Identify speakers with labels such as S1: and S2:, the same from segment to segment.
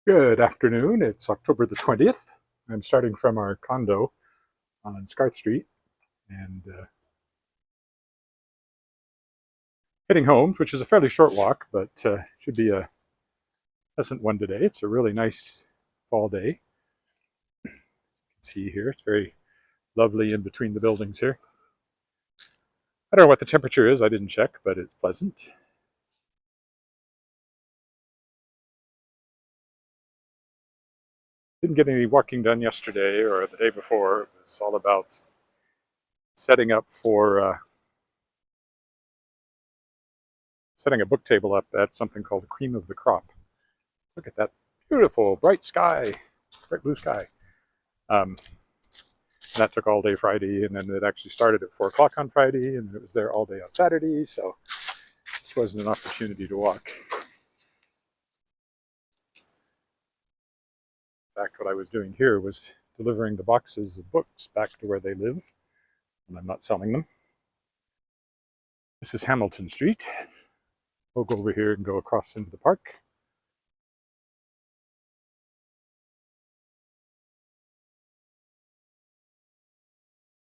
S1: Good afternoon. It's October the 20th. I'm starting from our condo on Scarth Street and heading home, which is a fairly short walk, but should be a pleasant one today. It's a really nice fall day. You can see here, it's very lovely in between the buildings here. I don't know what the temperature is, I didn't check, but it's pleasant. Didn't get any walking done yesterday or the day before. It was all about setting up for setting a book table up at something called the Cream of the Crop. Look at that beautiful bright sky, bright blue sky. That took all day Friday, and then it actually started at 4 o'clock on Friday, and it was there all day on Saturday, so this wasn't an opportunity to walk. In fact, what I was doing here was delivering the boxes of books back to where they live, and I'm not selling them. This is Hamilton Street. We'll go over here and go across into the park.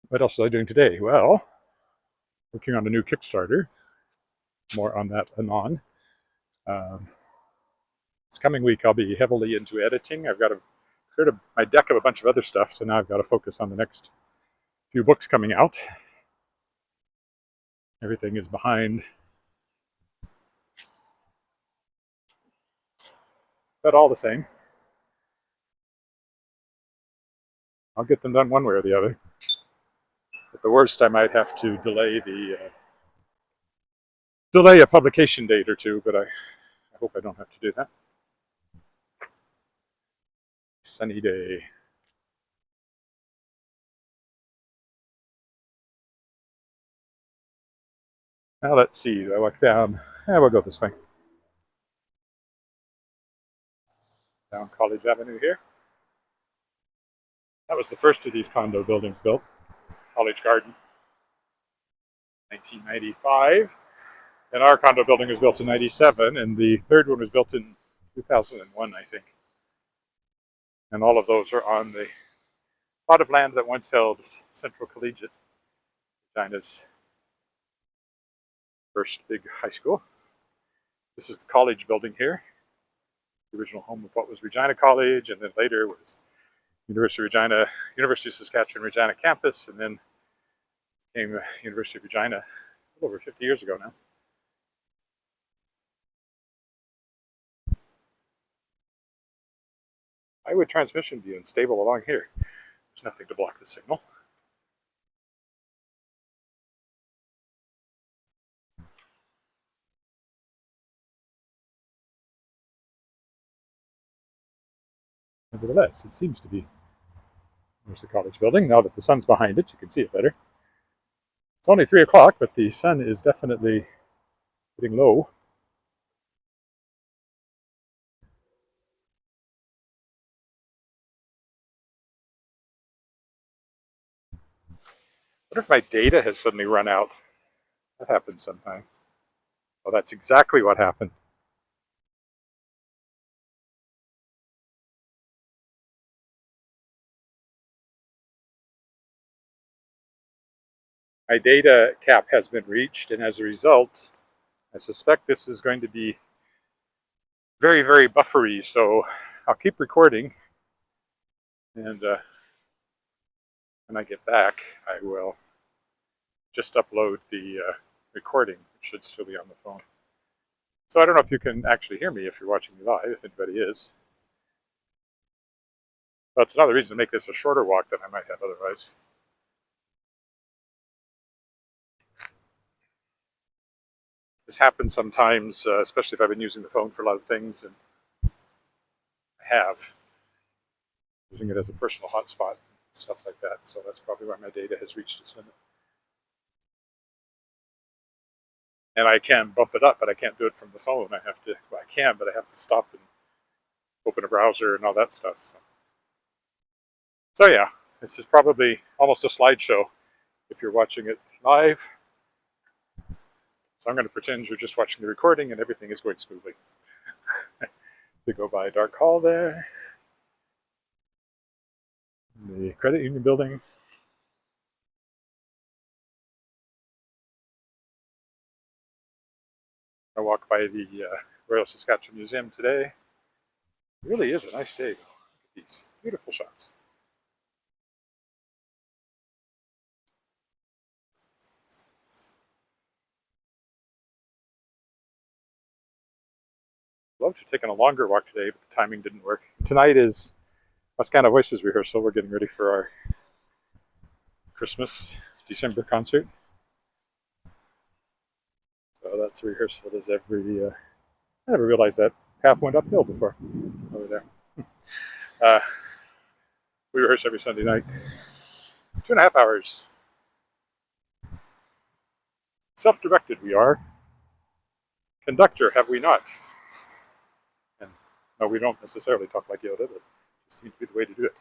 S1: What else was I doing today? Well, working on a new Kickstarter. More on that anon. This coming week I'll be heavily into editing. I've got cleared my deck of a bunch of other stuff, so now I've got to focus on the next few books coming out. Everything is behind, but all the same, I'll get them done one way or the other. At the worst, I might have to delay a publication date or two, but I hope I don't have to do that. Sunny day. Now let's see, do I walk down? We'll go this way. Down College Avenue here. That was the first of these condo buildings built. College Garden, 1995. And our condo building was built in 97, and the third one was built in 2001, I think. And all of those are on the plot of land that once held Central Collegiate, Regina's first big high school. This is the college building here, the original home of what was Regina College, and then later was University of Saskatchewan Regina campus, and then became University of Regina a little over 50 years ago now. Why would transmission be unstable along here? There's nothing to block the signal. Nevertheless, it seems to be. There's the college building. Now that the sun's behind it, you can see it better. It's only 3 o'clock, but the sun is definitely getting low. I wonder if my data has suddenly run out. That happens sometimes. Oh, that's exactly what happened. My data cap has been reached, and as a result, I suspect this is going to be very, very buffery, so I'll keep recording, and when I get back, I will just upload the recording. It should still be on the phone. So I don't know if you can actually hear me if you're watching me live, if anybody is. But it's another reason to make this a shorter walk than I might have otherwise. This happens sometimes, especially if I've been using the phone for a lot of things, and I have. Using it as a personal hotspot, stuff like that. So that's probably why my data has reached its limit. And I can bump it up, but I can't do it from the phone. I have to, well, I can, but I have to stop and open a browser and all that stuff. So yeah, this is probably almost a slideshow if you're watching it live. So I'm going to pretend you're just watching the recording and everything is going smoothly. We go by Dark Hall there, the credit union building. I walk by the Royal Saskatchewan Museum today. It really is a nice day. Look at these beautiful shots. I'd love to have taken a longer walk today, but the timing didn't work. Tonight is Wascana Voices rehearsal. We're getting ready for our Christmas December concert. So that's a rehearsal. It is every. I never realized that path went uphill before over there. We rehearse every Sunday night. 2.5 hours. Self-directed we are. Conductor have we not? And no, we don't necessarily talk like Yoda, but it just seems to be the way to do it.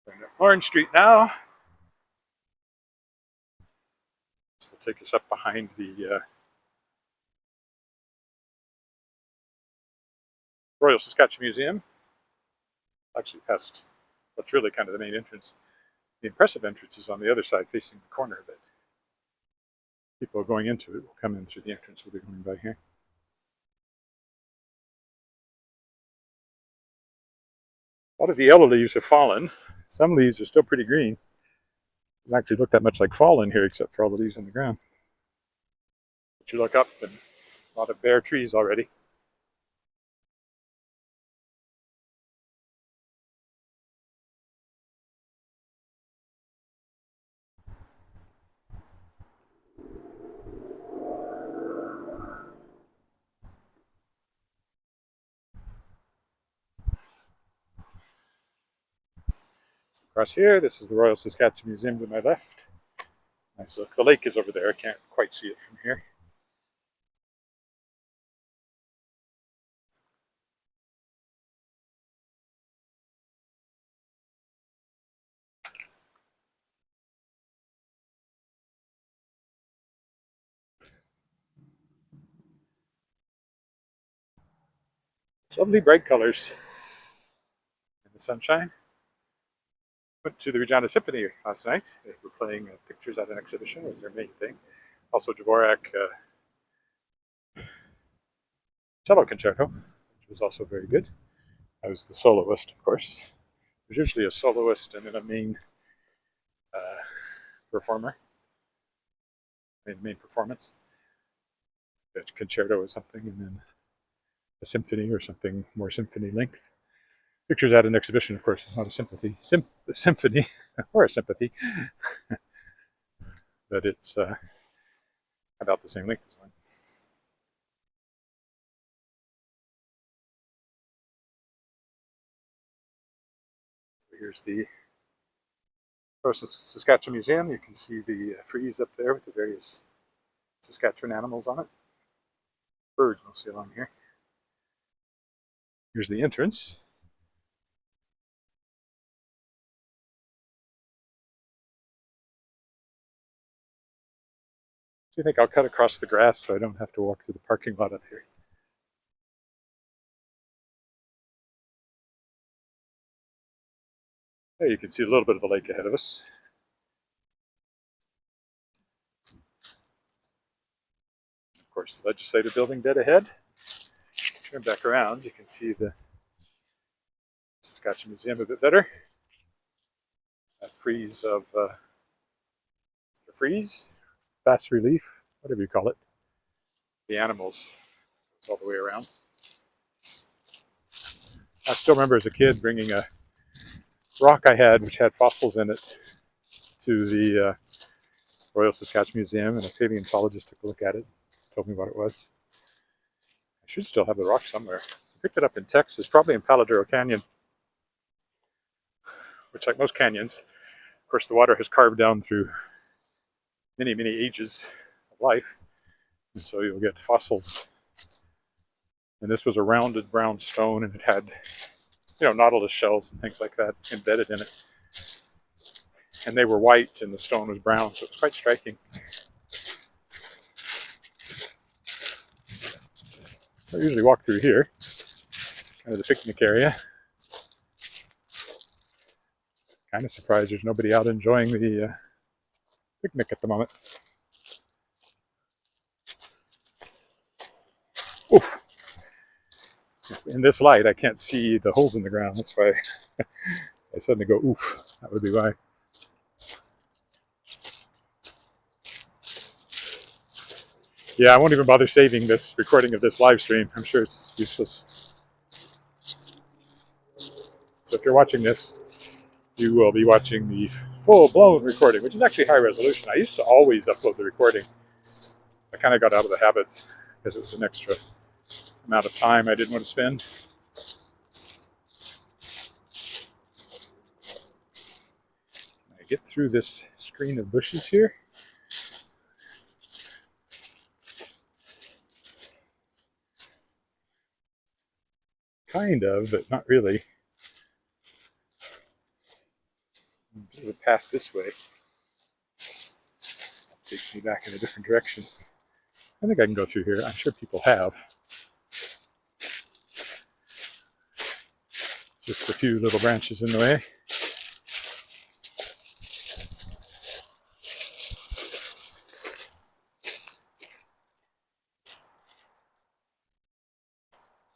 S1: We're in Orange Street now. This will take us up behind the Royal Saskatchewan Museum. Actually past what's really kind of the main entrance. The impressive entrance is on the other side facing the corner, but people going into it will come in through the entrance. We'll be going by here. A lot of the yellow leaves have fallen. Some leaves are still pretty green. It doesn't actually look that much like fall in here except for all the leaves on the ground. But you look up and a lot of bare trees already. Across here, this is the Royal Saskatchewan Museum to my left. Nice look. The lake is over there. I can't quite see it from here. It's lovely bright colors in the sunshine. Went to the Regina Symphony last night. They were playing pictures at an exhibition, was their main thing. Also Dvorak cello concerto, which was also very good. I was the soloist, of course. There's usually a soloist and then a main performer, main performance. A concerto or something, and then a symphony or something more symphony length. Pictures at an exhibition, of course, it's not a symphony or a sympathy, but it's about the same length as one. So here's the Saskatchewan Museum. You can see the frieze up there with the various Saskatchewan animals on it. Birds mostly along here. Here's the entrance. So I think I'll cut across the grass so I don't have to walk through the parking lot up here. There you can see a little bit of the lake ahead of us. Of course, the legislative building dead ahead. Turn back around, you can see the Saskatchewan Museum a bit better. That frieze of bas relief, whatever you call it. The animals goes all the way around. I still remember as a kid bringing a rock I had, which had fossils in it, to the Royal Saskatchewan Museum, and a paleontologist took a look at it, told me what it was. I should still have the rock somewhere. I picked it up in Texas, probably in Paladuro Canyon, which, like most canyons, of course, the water has carved down through many, many ages of life, and so you'll get fossils. And this was a rounded brown stone, and it had, nautilus shells and things like that embedded in it. And they were white, and the stone was brown, so it was quite striking. I usually walk through here, kind of the picnic area. Kind of surprised there's nobody out enjoying the picnic at the moment. Oof. In this light, I can't see the holes in the ground. That's why I suddenly go, oof. That would be why. Yeah, I won't even bother saving this recording of this live stream. I'm sure it's useless. So if you're watching this, you will be watching the full-blown recording, which is actually high resolution. I used to always upload the recording. I kind of got out of the habit because it was an extra amount of time I didn't want to spend. Can I get through this screen of bushes here? Kind of, but not really. The path this way takes me back in a different direction. I think I can go through here. I'm sure people have. Just a few little branches in the way.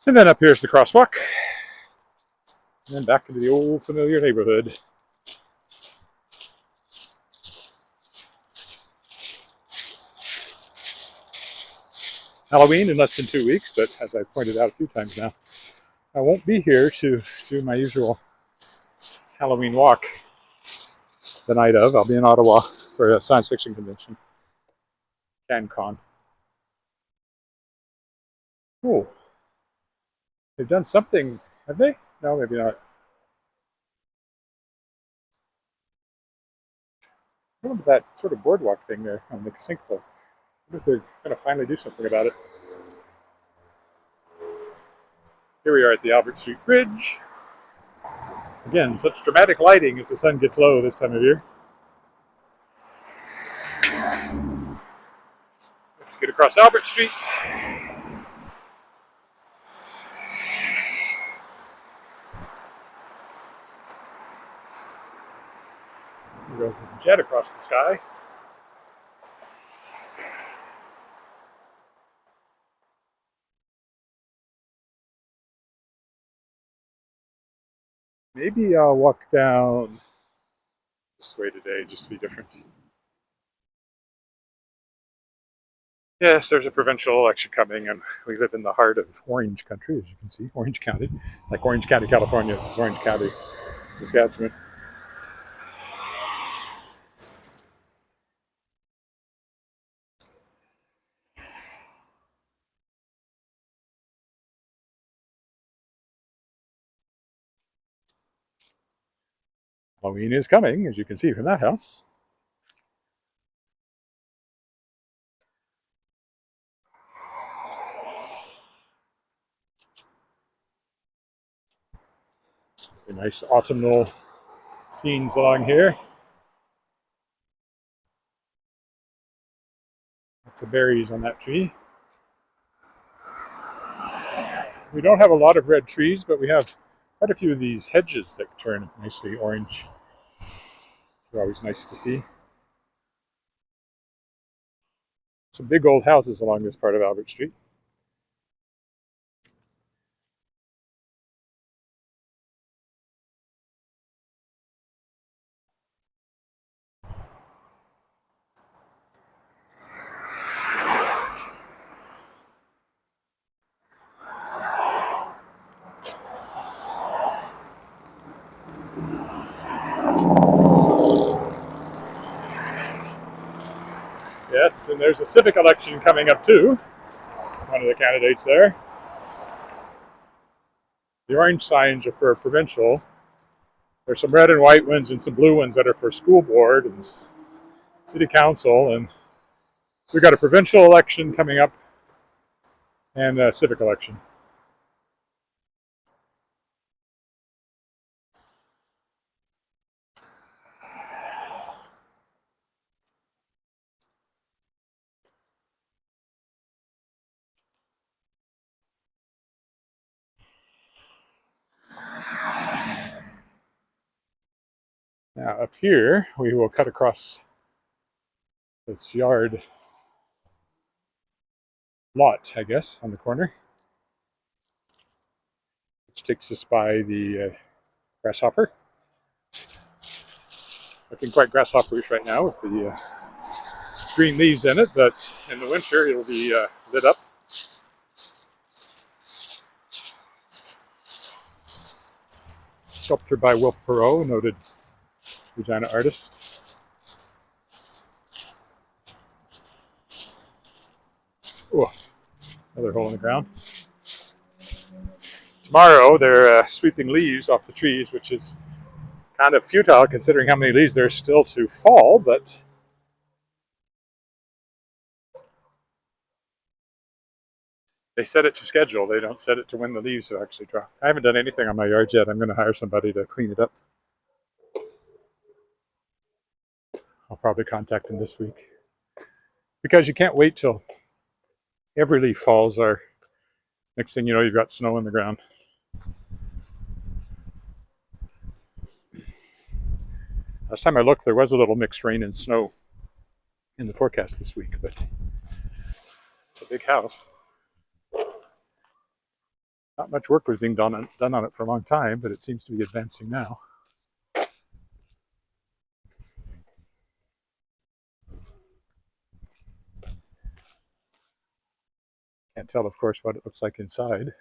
S1: And then up here's the crosswalk. And then back into the old familiar neighborhood. Halloween in less than 2 weeks, but as I pointed out a few times now, I won't be here to do my usual Halloween walk the night of. I'll be in Ottawa for a science fiction convention, CanCon. Oh, they've done something, have they? No, maybe not. What about that sort of boardwalk thing there on the sinkhole? I wonder if they're going to finally do something about it. Here we are at the Albert Street Bridge. Again, such dramatic lighting as the sun gets low this time of year. Let's get across Albert Street. There goes this jet across the sky. Maybe I'll walk down this way today just to be different. Yes, there's a provincial election coming, and we live in the heart of Orange country, as you can see, Orange County. Like Orange County, California, this is Orange County, Saskatchewan. Halloween is coming, as you can see from that house. Nice autumnal scenes along here. Lots of berries on that tree. We don't have a lot of red trees, but we have quite a few of these hedges that turn nicely orange. They're always nice to see. Some big old houses along this part of Albert Street. Yes, and there's a civic election coming up too. One of the candidates there. The orange signs are for provincial. There's some red and white ones and some blue ones that are for school board and city council. And so we've got a provincial election coming up and a civic election. Now up here, we will cut across this yard lot, I guess, on the corner, which takes us by the grasshopper. Looking quite grasshopperish right now with the green leaves in it, but in the winter it'll be lit up. Sculpture by Wilf Perot, noted Regina artist. Oh, another hole in the ground. Tomorrow they're sweeping leaves off the trees, which is kind of futile considering how many leaves there are still to fall, but they set it to schedule. They don't set it to when the leaves actually drop. I haven't done anything on my yard yet. I'm going to hire somebody to clean it up. I'll probably contact them this week. Because you can't wait till every leaf falls, or next thing you know, you've got snow on the ground. Last time I looked, there was a little mixed rain and snow in the forecast this week, but it's a big house. Not much work was being done on it for a long time, but it seems to be advancing now. Can't tell, of course, what it looks like inside.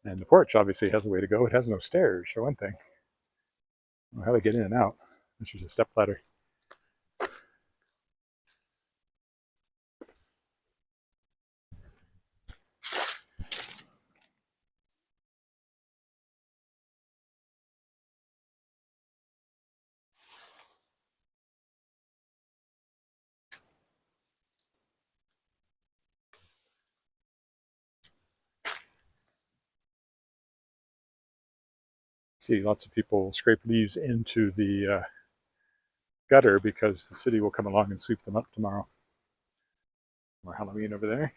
S1: And the porch obviously has a way to go. It has no stairs, for one thing. I don't know how they get in and out. This is a step ladder. See, lots of people scrape leaves into the gutter because the city will come along and sweep them up tomorrow. More Halloween over there.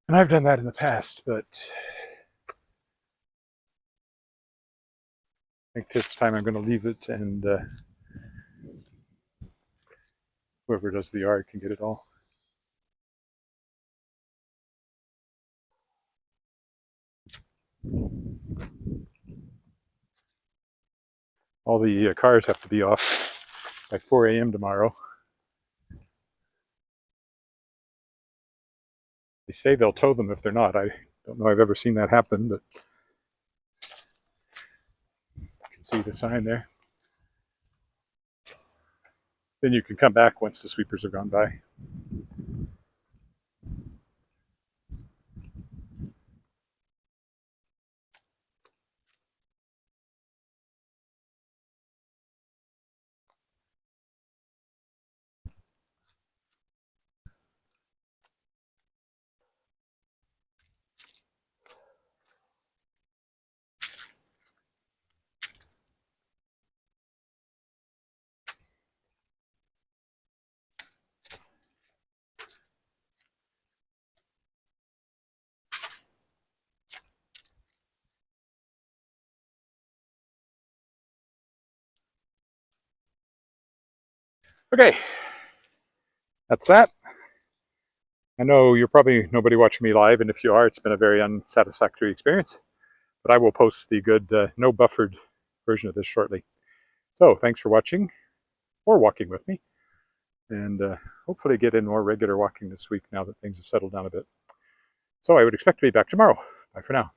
S1: And I've done that in the past, but I think this time I'm going to leave it, and whoever does the art can get it all. All the cars have to be off by 4 a.m. tomorrow. They say they'll tow them if they're not. I don't know I've ever seen that happen, but you can see the sign there. Then you can come back once the sweepers have gone by. Okay, that's that. I know you're probably nobody watching me live, and if you are, it's been a very unsatisfactory experience. But I will post the good, no buffered version of this shortly. So thanks for watching, or walking with me, and hopefully get in more regular walking this week now that things have settled down a bit. So I would expect to be back tomorrow. Bye for now.